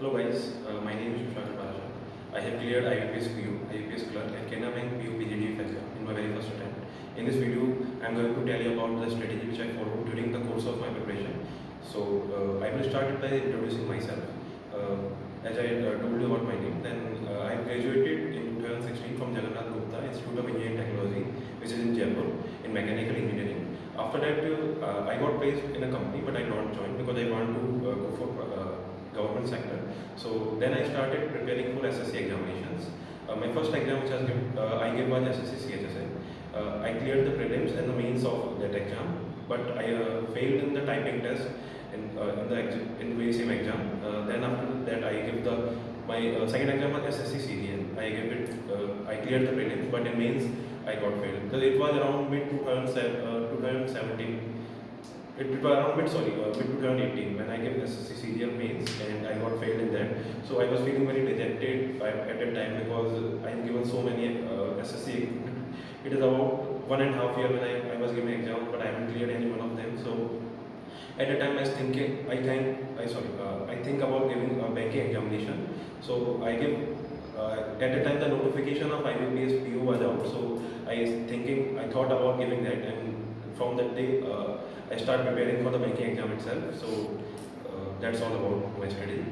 Hello guys, my name is Kushara Parashar. I have cleared IBPS PO IBPS Clerk and Canara PO exam in my very first attempt. In this video, I am going to tell you about the strategy which I followed during the course of my preparation. So, I will start by introducing myself. As I told you about my name, then I graduated in 2016 from Jagannath Gupta Institute of Engineering Technology, which is in Jaipur, in mechanical engineering. After that, I got placed in a company, but I did not join because I want to go for government sector. So then I started preparing for SSC examinations. My first exam which I gave was SSC CHSI. I cleared the prelims and the mains of that exam, but I failed in the typing test in the same exam. Then after that I gave my second exam was SSC CDL. I cleared the prelims, but in mains I got failed. So it was around mid 2017. It was around mid 2018 when I gave SSC CDL mains and I got failed in that. So I was feeling very dejected at that time because I have given so many SSC. It is about 1.5 years when I was giving exam, but I haven't cleared any one of them. So at the time I was thinking, I think about giving a banking examination. So at the time the notification of IBPS PO was out. So I thought about giving that, and from that day I started preparing for the banking exam itself. So that's all about my strategy.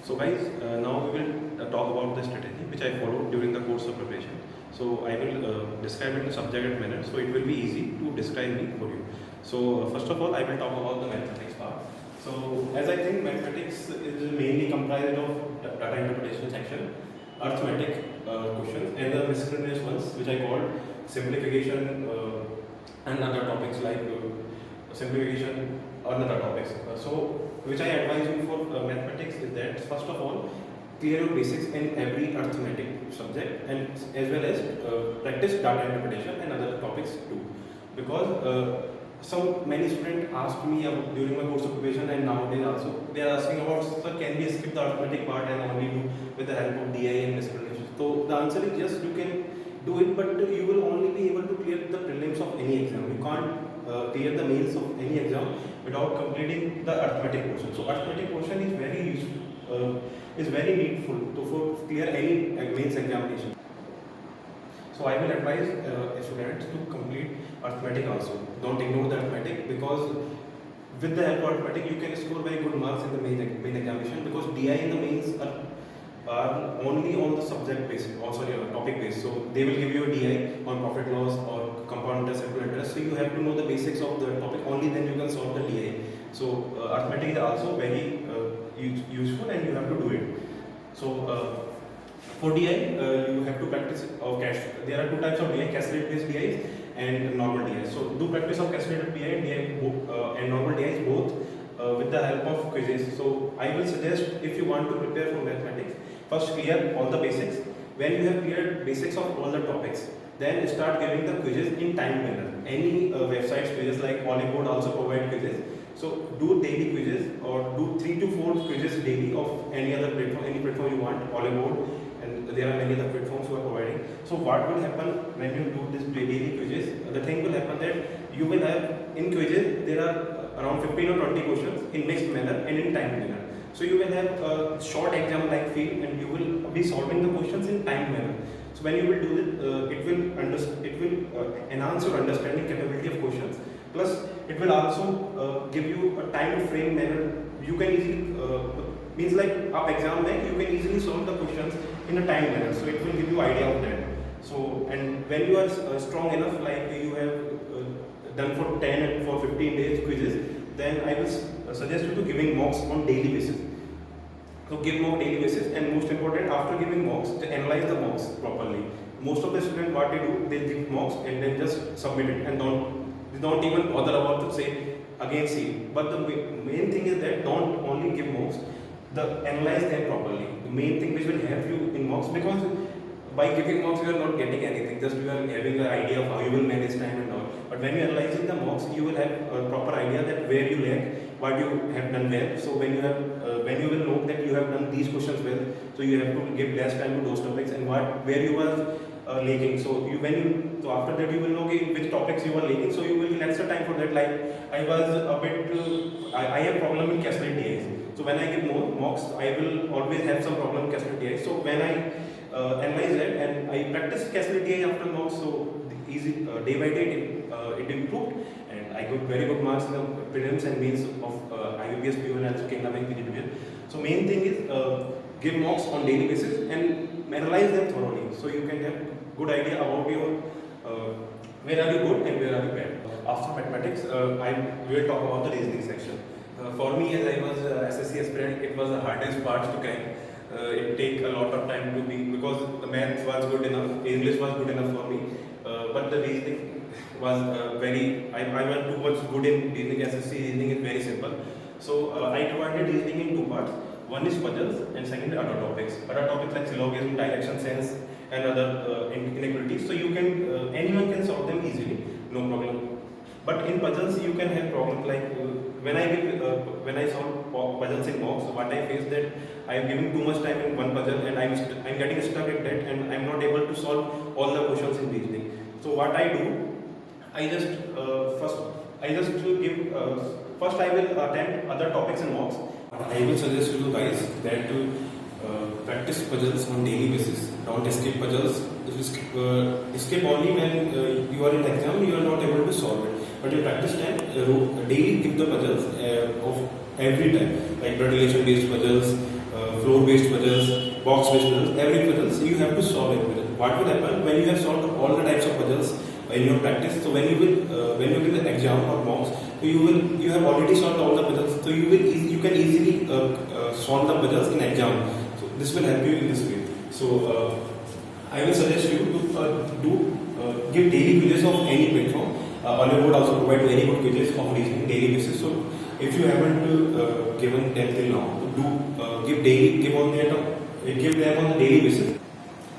So guys, now we will talk about the strategy which I followed during the course of preparation. So I will describe it in subject manner, so it will be easy to describe me for you. So first of all, I will talk about the mathematics part. So as I think mathematics is mainly comprised of data interpretation section, arithmetic questions, and the miscellaneous ones which I called simplification and other topics like simplification or other topics. So which I advise you for mathematics is that first of all, clear your basics in every arithmetic subject, and as well as practice data interpretation and other topics too. Because many students asked me during my course of preparation, and nowadays also they are asking about, sir, can we skip the arithmetic part and only do with the help of DI and miscellaneous? So the answer is yes, you can do it, but you will only be able to clear the prelims of any exam. You can't clear the mains of any exam without completing the arithmetic portion. So arithmetic portion is very useful, is very needful for clear any mains examination. So I will advise students to complete arithmetic also. Don't ignore the arithmetic, because with the help of arithmetic you can score very good marks in the main examination, because DI in the mains are only on the subject basis, also topic based. So they will give you a DI on profit loss or compound interest, simple interest. So you have to know the basics of the topic, only then you can solve the DI. So arithmetic is also very useful, and you have to do it. So for DI, you have to practice cash. There are two types of DI: cash rate based DIs and normal DIs. So do practice of cash rate DI and normal DIs both with the help of quizzes. So I will suggest, if you want to prepare for mathematics, first clear all the basics. When you have cleared basics of all the topics, then start giving the quizzes in time manner. Any websites quizzes like Oliveboard also provide quizzes. So do daily quizzes, or do 3 to 4 quizzes daily of any other platform, any platform you want, Oliveboard, and there are many other platforms who are providing. So what will happen when you do this daily quizzes? The thing will happen that you will have in quizzes there are around 15 or 20 questions in mixed manner and in time manner. So you will have a short exam like feel, and you will be solving the questions in time manner. So when you will do it, it will enhance your understanding capability of questions. Plus, it will also give you a time frame manner. You can easily means like up exam day, you can easily solve the questions in a time manner. So it will give you idea of that. So, and when you are strong enough, like you have done for 10 and for 15 days quizzes, then I will suggest you to giving mocks on daily basis. So give mock daily basis, and most important, after giving mocks, to analyze the mocks properly. Most of the students, what they do, they give mocks and then just submit it, and don't even bother about to say again see. But the main thing is that don't only give mocks, analyze them properly. The main thing which will help you in mocks, because by giving mocks you are not getting anything, just you are having an idea of how you will manage time and all. But when you are analyzing the mocks, you will have a proper idea that where you lack, what you have done well. So when you will know that you have done these questions well, so you have to give less time to those topics, and where you are lagging. So after that you will know which topics you are lagging. So you will extra time for that. Like I was a bit, I have problem in cash rate DIs. So when I give more mocks, I will always have some problem cascade TI. So when I analyze that and I practice cascade TI after mocks, so easy day by day it improved, and I got very good marks in the prelims and mains of IBPS PO and also Canara PO. So main thing is give mocks on daily basis and analyze them thoroughly, so you can have good idea about your where are you good and where are you bad. After mathematics, I will talk about the reasoning section. For me, as I was SSC aspirant, it was the hardest part to crack. It take a lot of time to be, because the math was good enough, English was good enough for me, but the reasoning was I was too much good in reasoning. SSC reasoning is very simple. So I divided reasoning in two parts. One is puzzles and second other topics. Other topics like syllogism, direction sense, and other inequalities. So you can anyone can solve them easily, no problem. But in puzzles you can have problems like when I solve puzzles in mocks, what I face that I am giving too much time in one puzzle and I'm getting stuck at that and I'm not able to solve all the questions in reasoning. So what I do, I just first I will attempt other topics in mocks. I will suggest to you guys that to practice puzzles on daily basis. Don't escape puzzles. Escape only when you are in exam, you are not able to solve it. But in practice time, daily give the puzzles of every time, like blood relation based puzzles, floor based puzzles, box based puzzles, every puzzles you have to solve it. What will happen when you have solved all the types of puzzles in your practice? So when you give the exam or mocks, so you have already solved all the puzzles. So you can easily solve the puzzles in exam. So this will help you in this way. So I will suggest you to give daily quizzes of any platform. Oliveboard also provide very good quizzes of reasoning daily basis. So if you haven't given them till now, give them on the daily basis.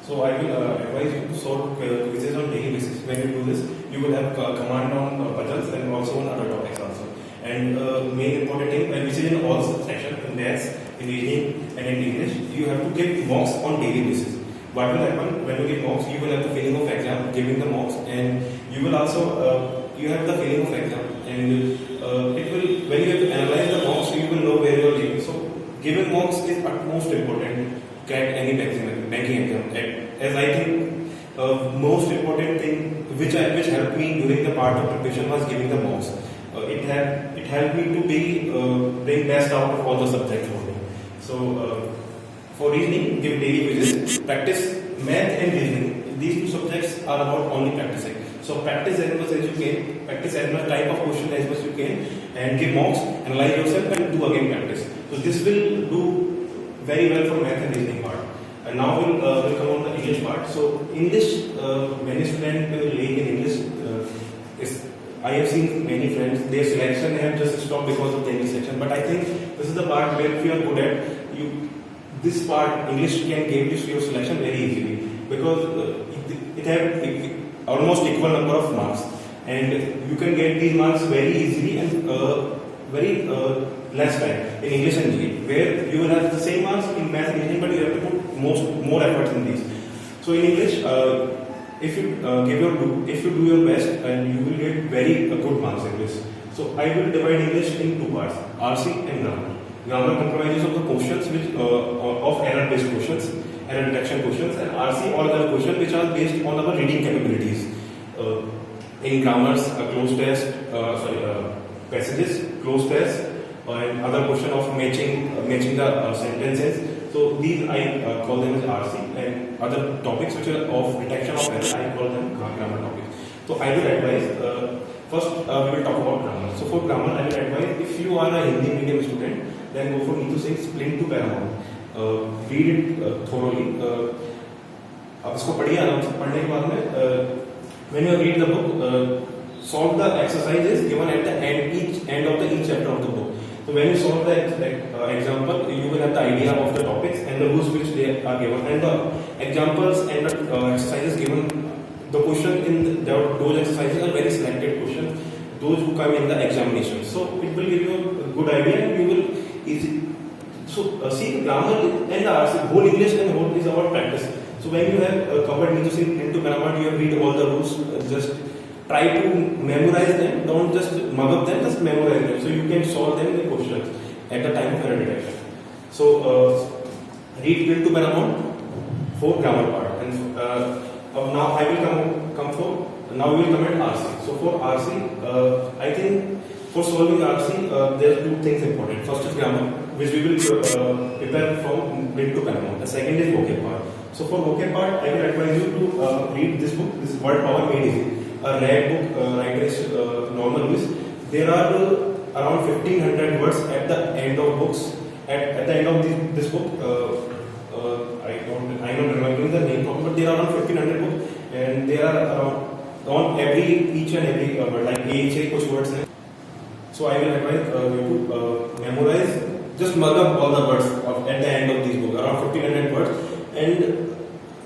So I will advise you to solve quizzes on daily basis. When you do this, you will have command on puzzles and also on other topics also. And main important thing, which is in all sections, in maths, in reading and in English, you have to give mocks on daily basis. What will happen when you give mocks? You will have the feeling of exam, giving the mocks, and you will also you have the feeling of exam, and it will, when you have to analyze the mocks, you will know where you are giving. So giving mocks is utmost important to get any banking exam. As I think most important thing which helped me during the part of preparation was giving the mocks. It helped me to bring best out of all the subjects for me. So for reasoning, give daily quizzes, practice math and reasoning. These two subjects are about only practicing. So practice as much as you can, practice as much type of question as much you can, and give mocks, analyze yourself, and do again practice. So this will do very well for math and reasoning part. And now we'll come on the English part. So English, many students late in English. I have seen many friends, their selection have just stopped because of the English section. But I think this is the part where if you are good at, this part English can give you your selection very easily, because it have almost equal number of marks, and you can get these marks very easily and very less time in English and GE, where you will have the same marks in math and reasoning, but you have to put more efforts in these. So in English, if you do your best, and you will get very good marks in this. So I will divide English in two parts: RC and grammar. Grammar comprises of the questions which of error-based questions, error detection questions, and RC all other questions which are based on our reading capabilities. In grammars, closed test, passages, closed test, and other question of matching the sentences. So these I call them as RC, and other topics which are of detection of error, I call them grammar topics. So I will advise. First, we will talk about grammar. So for grammar, I will advise, if you are a Hindi medium student, then go for Neetu Singh's Splint to Paramount. Read it thoroughly. आप इसको पढ़िए आराम से. पढ़ने के बाद में when you read the book, solve the exercises given at the end of each chapter of the book. So when you solve the example, you will have the idea of the topics and the rules which they are given, and the examples and the exercises given. The question in those exercises are very selected questions, those who come in the examination. So it will give you a good idea, and you will easy. So see, the grammar and the RC, whole English and whole is about practice. So when you have covered into grammar, you have read all the rules. Just try to memorize them. Don't just mug up them. Just memorize them, so you can solve them in questions at the time of error detection. So read till to paramount for grammar part, and now I will come for now we will come at RC. So for RC, I think for solving RC there are two things important. First is grammar, which we will prepare from mid to paramount. The second is vocab part. So for vocab part, I will advise you to read this book. This is Word Power Made Easy, a rare book, writer is normal Lewis. There are around 1500 words at the end of books. At the end of this book, I'm not remembering the name properly, but there are around 1500 books, and there are around on each and every word, like कुछ words हैं. So I will advise you to memorize, just mug up all the words at the end of this book, around 1500 words, and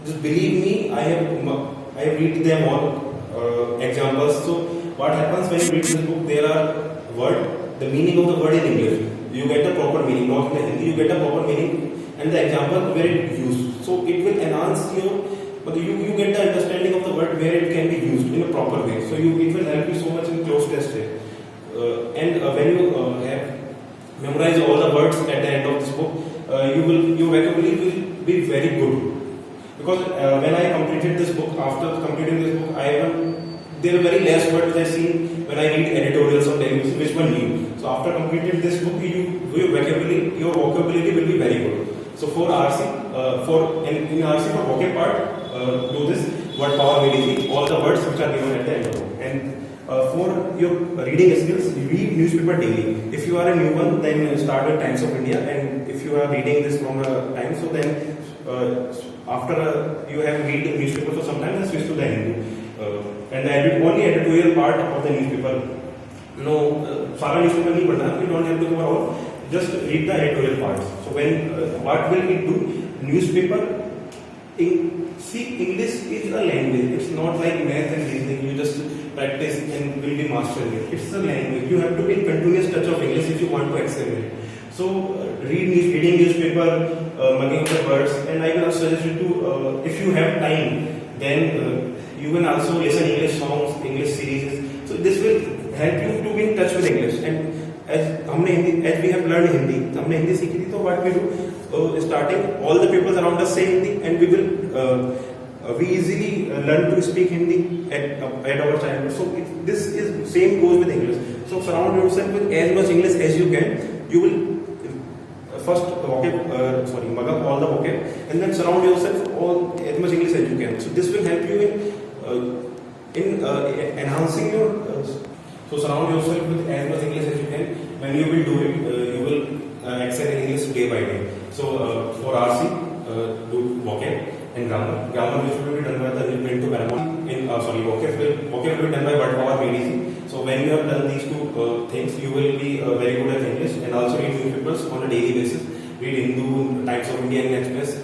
just believe me, I have read them all examples. So what happens when you read this book? There are the meaning of the word in English. You get the proper meaning, not in Hindi. You get the proper meaning and the example where it is used. So it will enhance your, but you get the understanding of the word where it can be used in a proper way. So it will help you so much in close test. And when you have memorized all the words at the end of this book, your vocabulary will be very good. Because when I completed this book, after completing this book, there are very less words which I seen when I read editorials of daily basis, which were new. So after completing this book, your vocabulary will be very good. So for RC, in RC for vocab part, do this Word Power Made Easy, all the words which are given at the end of it. And for your reading skills, read newspaper daily. If you are a new one, then start with Times of India, and if you are reading this from a time, so then after you have read the newspaper for some time, then switch to the Hindu. And only editorial part of the newspaper. No, सारा newspaper नहीं पढ़ना. You don't have to cover all. Just read the editorial parts. So when what will it do? Newspaper. See, English is a language. It's not like math and reasoning. You just practice and will be mastering it. It's a language. You have to be in continuous touch of English if you want to excel in it. So reading newspaper, mugging the words, and I will suggest you to, if you have time, then you can also listen English songs, English series. So this will help you to be in touch with English. And as we have learned Hindi, हमने हिंदी सीखी थी, तो what we do, starting all the people around us say Hindi, and we easily learn to speak Hindi at our childhood. So this is same goes with English. So surround yourself with as much English as you can. You will first mug up all the vocab, and then surround yourself as much English as you can. So this will help you in enhancing your. So surround yourself with as much English as you can. When you will do it, you will excel in English day by day. So for RC, do vocab and grammar. Grammar which will be done by the mid to paramount. Vocab will be done by Word Power Made Easy. So when you have done these two things, you will be very good at English, and also read newspapers on a daily basis. Read Hindu, Times of India, and Express.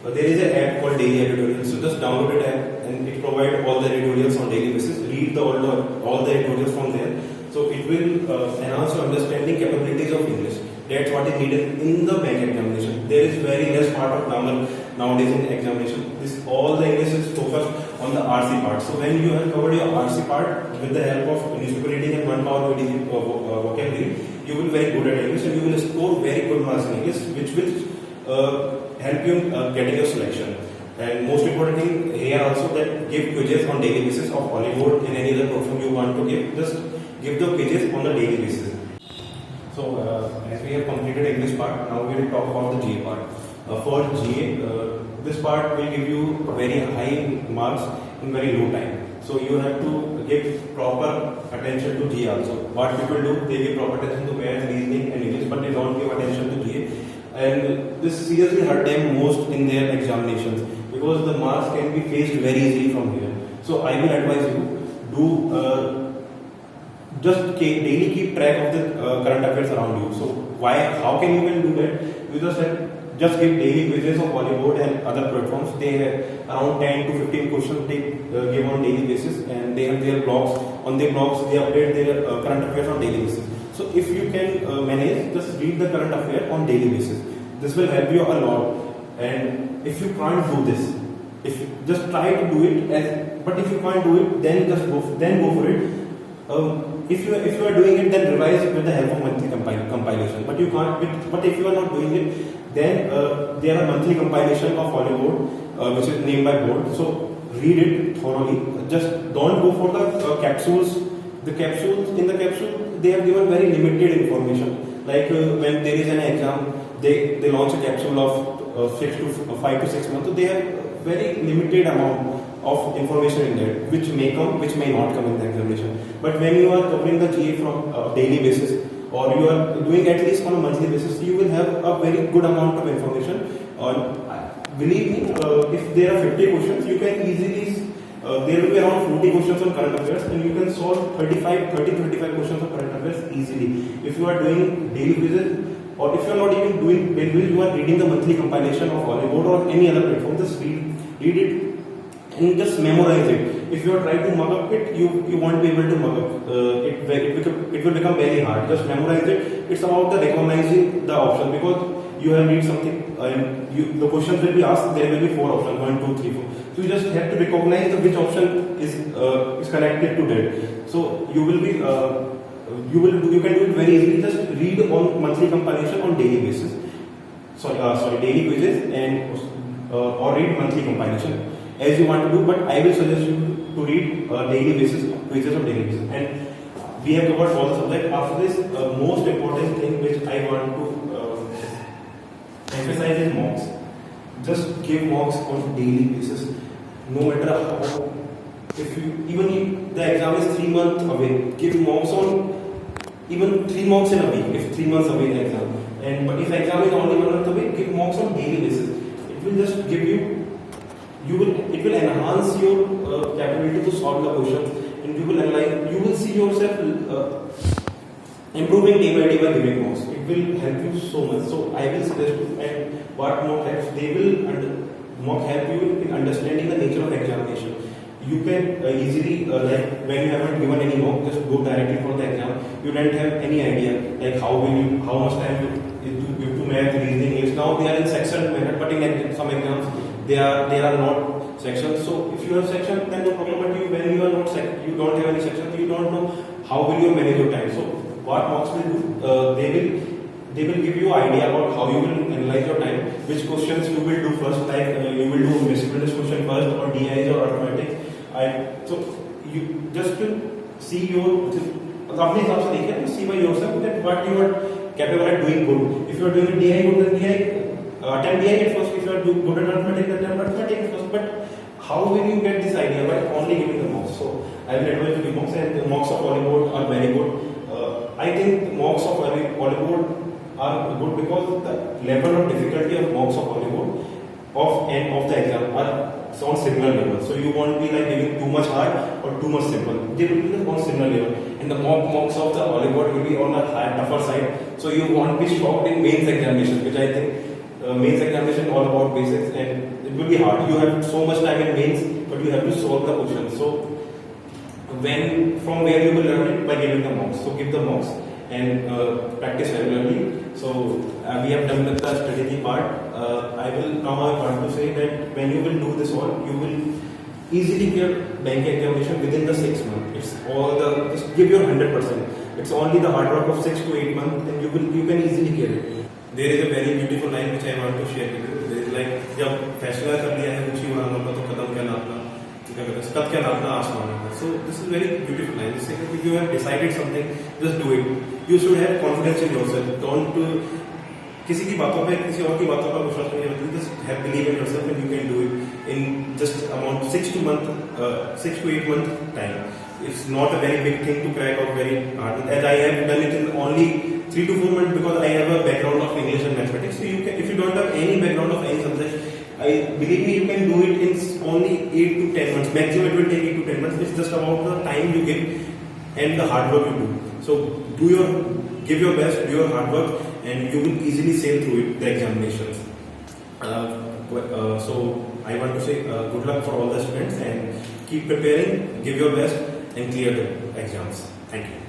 There is an app called Daily Editorial. So just download it app, and it provides all the editorials on daily basis. Read all the editorials from there. So it will enhance your understanding capabilities of English. That's what is needed in the bank examination. There is very less part of grammar nowadays in examination. All the English is focused on the RC part. So when you have covered your RC part with the help of newspaper reading and Word Power Made Easy vocabulary, you will be very good at English, and you will score very good marks in English, which will help you getting your selection. And most important thing here also, that give quizzes on daily basis of Oliveboard and any other program you want to give. Just give the quizzes on the daily basis. So as we have completed English part, now we will talk about the GA part. For GA, this part will give you very high marks in very low time. So you have to give proper attention to GA also. What people do, they give proper attention to math, reasoning and English, but they don't give attention to GA. And this seriously hurt them most in their examinations, because the marks can be faced very easily from here. So I will advise you, do just daily keep track of the current affairs around you. So how can you do that? You just give daily quizzes of Oliveboard and other platforms. They have around 10 to 15 questions they give on daily basis, and they have their blogs. On their blogs, they update their current affairs on daily basis. So if you can manage, just read the current affair on daily basis. This will help you a lot. And if you can't do this, just try to do it. But if you can't do it, then go for it. If you are doing it, then revise with the help of monthly compilation. But you can't. But if you are not doing it, Then there are monthly compilation of Oliveboard, which is named by board. So read it thoroughly. Just don't go for the capsules. The capsules, in the capsule, they have given very limited information. Like when there is an exam, they launch a capsule of 5 to 6 months. So they have very limited amount of information in there, which may come, which may not come in the examination. But when you are covering the GA from a daily basis, or you are doing at least on a monthly basis, you will have a very good amount of information. Believe me, if there are 50 questions, you can easily, there will be around 40 questions on current affairs, and you can solve 30 to 35 questions of current affairs easily. If you are doing daily quizzes, or if you are not even doing daily quizzes, you are reading the monthly compilation of Oliveboard or any other platform, just read it and just memorize it. If you are trying to mug up it, you won't be able to mug up. It will become very hard. Just memorize it. It's about the recognizing the option, because you have read something and the questions will be asked. There will be 4 options, 1, 2, 3, 4. So you just have to recognize which option is connected to that. So you will be you can do it very easily. Just read on monthly compilation on daily basis. Daily quizzes and or read monthly compilation as you want to do. But I will suggest you to read daily basis quizzes on daily basis. And we have covered all the subject. After this, most important thing which I want to emphasize is mocks. Just give mocks on daily basis. No matter how, even if the exam is 3 months away, give mocks on even 3 mocks in a week. If 3 months away the exam, but if exam is only 1 month away, give mocks on daily basis. It will just give you. It will enhance your capability to solve the questions, and you will see yourself improving day by day by giving mocks. It will help you so much. So I will suggest you, and what mock helps, they will mock help you in understanding the nature of examination. You can easily, like when you haven't given any mock, just go directly for the exam. You don't have any idea like how much time you to math, reasoning. Is now they are in section manner, but in some exams they are not sections. So if you have section, then no problem. But when you are not you don't have any section, you don't know how will you manage your time. So what mocks will do, they will give you idea about how you will analyze your time, which questions you will do first, like you will do miscellaneous question first, or DIs or arithmetic. So you just to see your company see by yourself that what you are capable of doing good. If you are doing a DI good, then DI attempt DI at first. If you are good at arithmetic, then attempt arithmetic at first. But how will you get this idea? By only giving the mocks. So I will advise to give mocks, and the mocks of Oliveboard are very good. I think mocks of Oliveboard are good because the level of difficulty of mocks of Oliveboard of the exam are on similar level. So you won't be like giving too much hard or too much simple. They will be on similar level. And the mocks of the Oliveboard will be on a tougher side. So you won't be shocked in mains examination, which I think mains examination all about basics, and it will be hard. You have so much time in mains, but you have to solve the question. So from where you will learn it? By giving the mocks. So give the mocks and practice regularly. So we have done with the strategy part. I want to say that when you will do this all, you will easily get bank examination within the 6 months. It's just give your 100%. It's only the hard work of 6 to 8 months, and you can easily get it. There is a very beautiful line which I want to share with you. There is like, जब फैसला कर लिया है ऊंची उड़ानों का, तो कदम क्या नापना, कद क्या नापना आसमानों का. So this is very beautiful line. This is, if you have decided something, just do it. You should have confidence in yourself. Don't किसी की बातों पे, किसी और की बातों पर विश्वास नहीं रखना. Just have believe in yourself, and you can do it in just around 6 to 8 month time. It's not a very big thing to crack or very hard. As I have done it in only 3 to 4 months because I have a background of English and mathematics. So you can, if you don't have any background of any subject, believe me, you can do it in only 8 to 10 months. Maximum it will take 8 to 10 months. It's just about the time you give and the hard work you do. So give your best, do your hard work, and you will easily sail through it, the examinations. So I want to say good luck for all the students, and keep preparing, give your best, and clear the exams. Thank you.